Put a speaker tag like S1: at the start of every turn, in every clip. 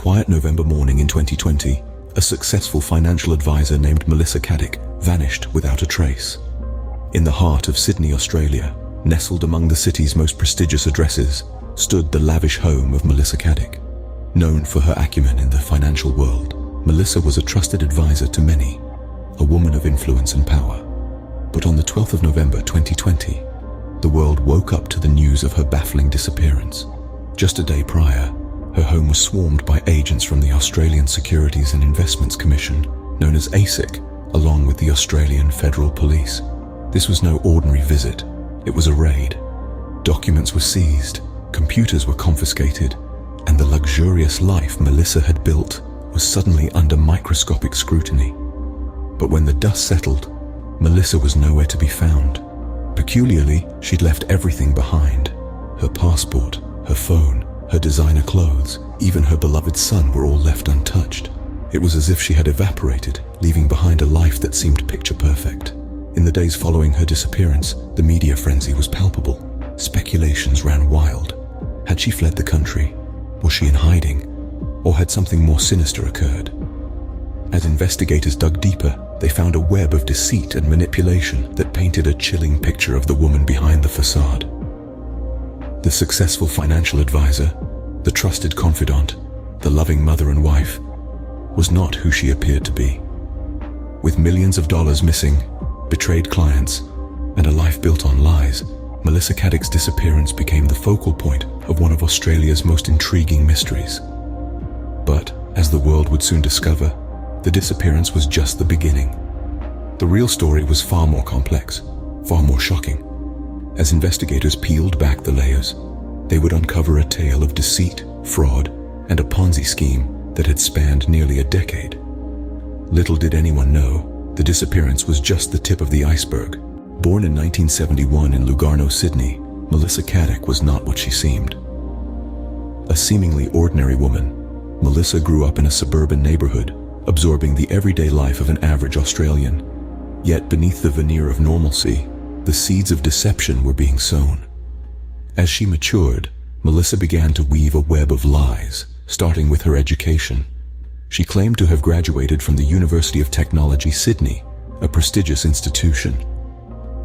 S1: quiet November morning in 2020, a successful financial advisor named Melissa Caddick vanished without a trace. In the heart of Sydney, Australia, nestled among the city's most prestigious addresses, stood the lavish home of Melissa Caddick. Known for her acumen in the financial world, Melissa was a trusted advisor to many, a woman of influence and power. But on the 12th of November 2020, the world woke up to the news of her baffling disappearance. Just a day prior, her home was swarmed by agents from the Australian Securities and Investments Commission, known as ASIC, along with the Australian Federal Police. This was no ordinary visit. It was a raid. Documents were seized, computers were confiscated, and the luxurious life Melissa had built was suddenly under microscopic scrutiny. But when the dust settled, Melissa was nowhere to be found. Peculiarly, she'd left everything behind. Her passport, her phone, her designer clothes, even her beloved son were all left untouched. It was as if she had evaporated, leaving behind a life that seemed picture perfect. In the days following her disappearance, the media frenzy was palpable. Speculations ran wild. Had she fled the country? Was she in hiding? Or had something more sinister occurred? As investigators dug deeper, they found a web of deceit and manipulation that painted a chilling picture of the woman behind the facade. The successful financial advisor, the trusted confidant, the loving mother and wife, was not who she appeared to be. With millions of dollars missing, betrayed clients, and a life built on lies, Melissa Caddick's disappearance became the focal point of one of Australia's most intriguing mysteries. But, as the world would soon discover, the disappearance was just the beginning. The real story was far more complex, far more shocking. As investigators peeled back the layers, they would uncover a tale of deceit, fraud, and a Ponzi scheme that had spanned nearly a decade. Little did anyone know, the disappearance was just the tip of the iceberg. Born in 1971 in Lugano, Sydney, Melissa Caddick was not what she seemed. A seemingly ordinary woman, Melissa grew up in a suburban neighborhood, absorbing the everyday life of an average Australian. Yet beneath the veneer of normalcy, the seeds of deception were being sown. As she matured, Melissa began to weave a web of lies, starting with her education. She claimed to have graduated from the University of Technology, Sydney, a prestigious institution.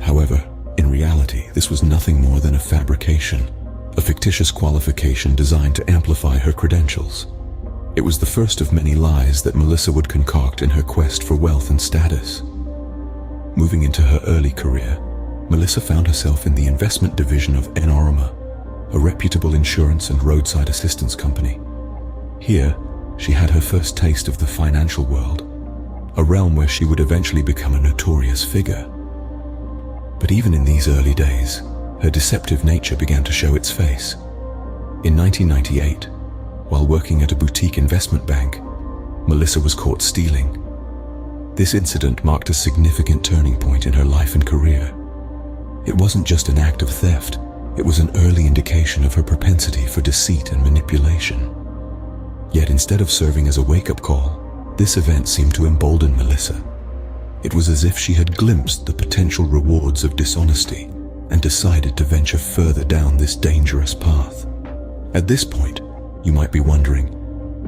S1: However, in reality, this was nothing more than a fabrication, a fictitious qualification designed to amplify her credentials. It was the first of many lies that Melissa would concoct in her quest for wealth and status. Moving into her early career, Melissa found herself in the investment division of Enorma, a reputable insurance and roadside assistance company. Here, she had her first taste of the financial world, a realm where she would eventually become a notorious figure. But even in these early days, her deceptive nature began to show its face. In 1998, while working at a boutique investment bank, Melissa was caught stealing. This incident marked a significant turning point in her life and career. It wasn't just an act of theft, it was an early indication of her propensity for deceit and manipulation. Yet instead of serving as a wake-up call, this event seemed to embolden Melissa. It was as if she had glimpsed the potential rewards of dishonesty and decided to venture further down this dangerous path. At this point, you might be wondering,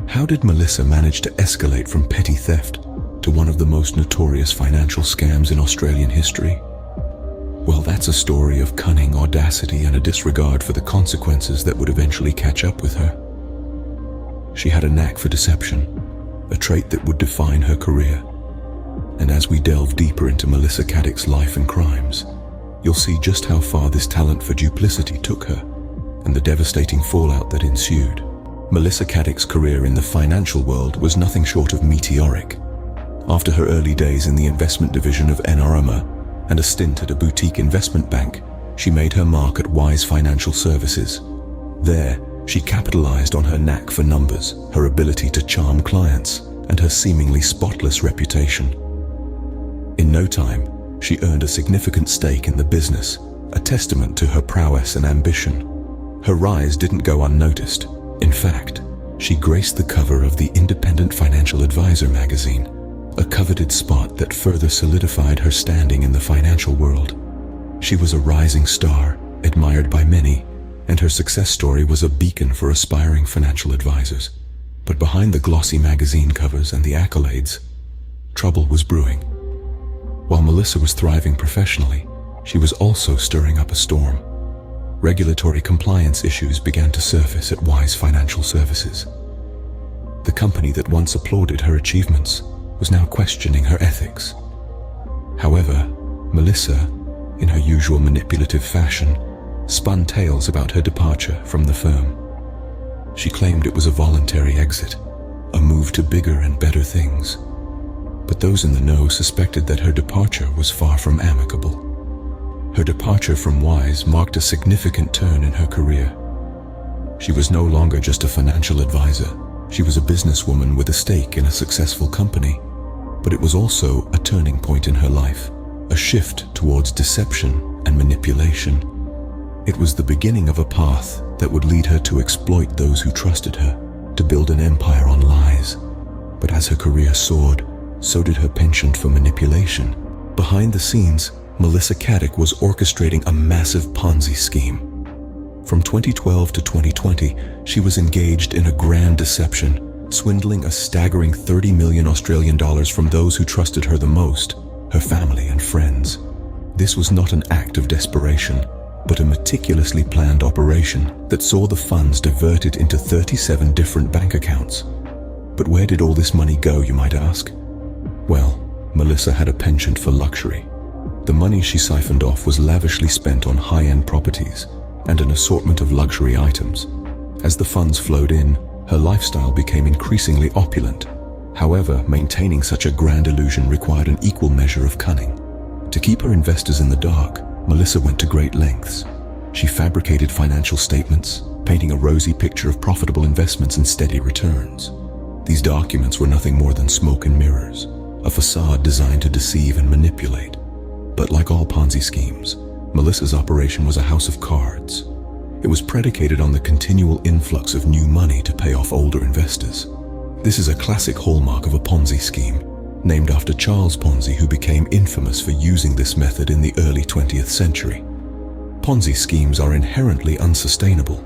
S1: how did Melissa manage to escalate from petty theft to one of the most notorious financial scams in Australian history? Well, that's a story of cunning, audacity, and a disregard for the consequences that would eventually catch up with her. She had a knack for deception, a trait that would define her career. And as we delve deeper into Melissa Caddick's life and crimes, you'll see just how far this talent for duplicity took her and the devastating fallout that ensued. Melissa Caddick's career in the financial world was nothing short of meteoric. After her early days in the investment division of Enorma and a stint at a boutique investment bank, she made her mark at Wise Financial Services. There, she capitalized on her knack for numbers, her ability to charm clients, and her seemingly spotless reputation. In no time, she earned a significant stake in the business, a testament to her prowess and ambition. Her rise didn't go unnoticed. In fact, she graced the cover of the Independent Financial Advisor magazine, a coveted spot that further solidified her standing in the financial world. She was a rising star, admired by many, and her success story was a beacon for aspiring financial advisors. But behind the glossy magazine covers and the accolades, trouble was brewing. While Melissa was thriving professionally, she was also stirring up a storm. Regulatory compliance issues began to surface at Wise Financial Services. The company that once applauded her achievements was now questioning her ethics. However, Melissa, in her usual manipulative fashion, spun tales about her departure from the firm. She claimed it was a voluntary exit, a move to bigger and better things. But those in the know suspected that her departure was far from amicable. Her departure from Wise marked a significant turn in her career. She was no longer just a financial advisor. She was a businesswoman with a stake in a successful company. But it was also a turning point in her life, a shift towards deception and manipulation. It was the beginning of a path that would lead her to exploit those who trusted her, to build an empire on lies. But as her career soared, so did her penchant for manipulation. Behind the scenes, Melissa Caddick was orchestrating a massive Ponzi scheme. From 2012 to 2020, she was engaged in a grand deception, swindling a staggering 30 million Australian dollars from those who trusted her the most, her family and friends. This was not an act of desperation, but a meticulously planned operation that saw the funds diverted into 37 different bank accounts. But where did all this money go, you might ask? Well, Melissa had a penchant for luxury. The money she siphoned off was lavishly spent on high-end properties and an assortment of luxury items. As the funds flowed in, her lifestyle became increasingly opulent. However, maintaining such a grand illusion required an equal measure of cunning. To keep her investors in the dark, Melissa went to great lengths. She fabricated financial statements, painting a rosy picture of profitable investments and steady returns. These documents were nothing more than smoke and mirrors, a facade designed to deceive and manipulate. But like all Ponzi schemes, Melissa's operation was a house of cards. It was predicated on the continual influx of new money to pay off older investors. This is a classic hallmark of a Ponzi scheme, named after Charles Ponzi, who became infamous for using this method in the early 20th century. Ponzi schemes are inherently unsustainable.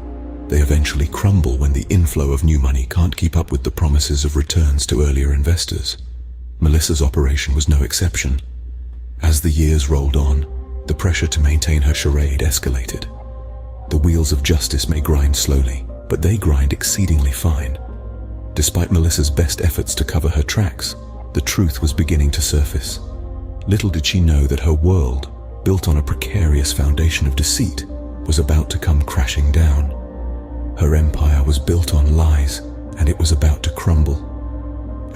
S1: They eventually crumble when the inflow of new money can't keep up with the promises of returns to earlier investors. Melissa's operation was no exception. As the years rolled on, the pressure to maintain her charade escalated. The wheels of justice may grind slowly, but they grind exceedingly fine. Despite Melissa's best efforts to cover her tracks, the truth was beginning to surface. Little did she know that her world, built on a precarious foundation of deceit, was about to come crashing down. Her empire was built on lies, and it was about to crumble.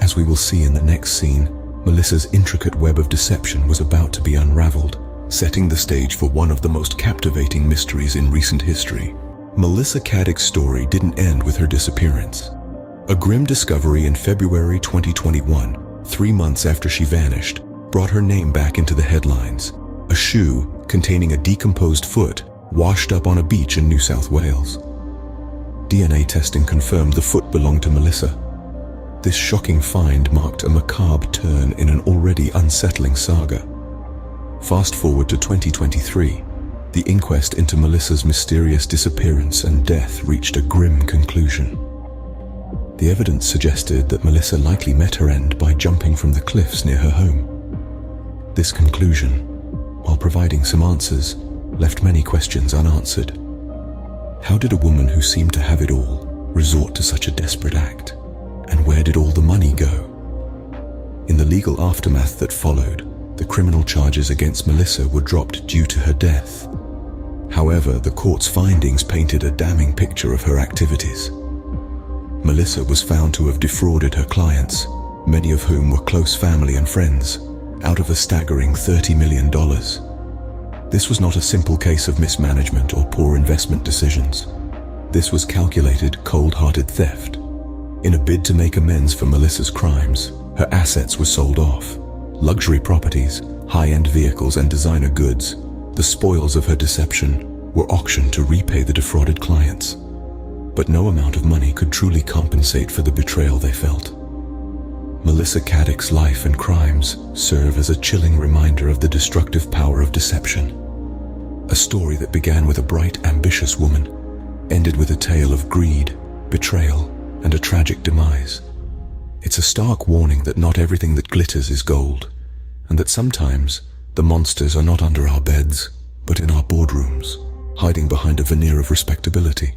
S1: As we will see in the next scene, Melissa's intricate web of deception was about to be unraveled, setting the stage for one of the most captivating mysteries in recent history. Melissa Caddick's story didn't end with her disappearance. A grim discovery in February 2021, 3 months after she vanished, brought her name back into the headlines. A shoe containing a decomposed foot washed up on a beach in New South Wales. DNA testing confirmed the foot belonged to Melissa. This shocking find marked a macabre turn in an already unsettling saga. Fast forward to 2023, the inquest into Melissa's mysterious disappearance and death reached a grim conclusion. The evidence suggested that Melissa likely met her end by jumping from the cliffs near her home. This conclusion, while providing some answers, left many questions unanswered. How did a woman who seemed to have it all resort to such a desperate act? And where did all the money go? In the legal aftermath that followed, the criminal charges against Melissa were dropped due to her death. However, the court's findings painted a damning picture of her activities. Melissa was found to have defrauded her clients, many of whom were close family and friends, out of a staggering $30 million. This was not a simple case of mismanagement or poor investment decisions. This was calculated, cold-hearted theft. In a bid to make amends for Melissa's crimes, her assets were sold off. Luxury properties, high-end vehicles and designer goods, the spoils of her deception, were auctioned to repay the defrauded clients. But no amount of money could truly compensate for the betrayal they felt. Melissa Caddick's life and crimes serve as a chilling reminder of the destructive power of deception. A story that began with a bright, ambitious woman ended with a tale of greed, betrayal, and a tragic demise. It's a stark warning that not everything that glitters is gold, and that sometimes the monsters are not under our beds, but in our boardrooms, hiding behind a veneer of respectability.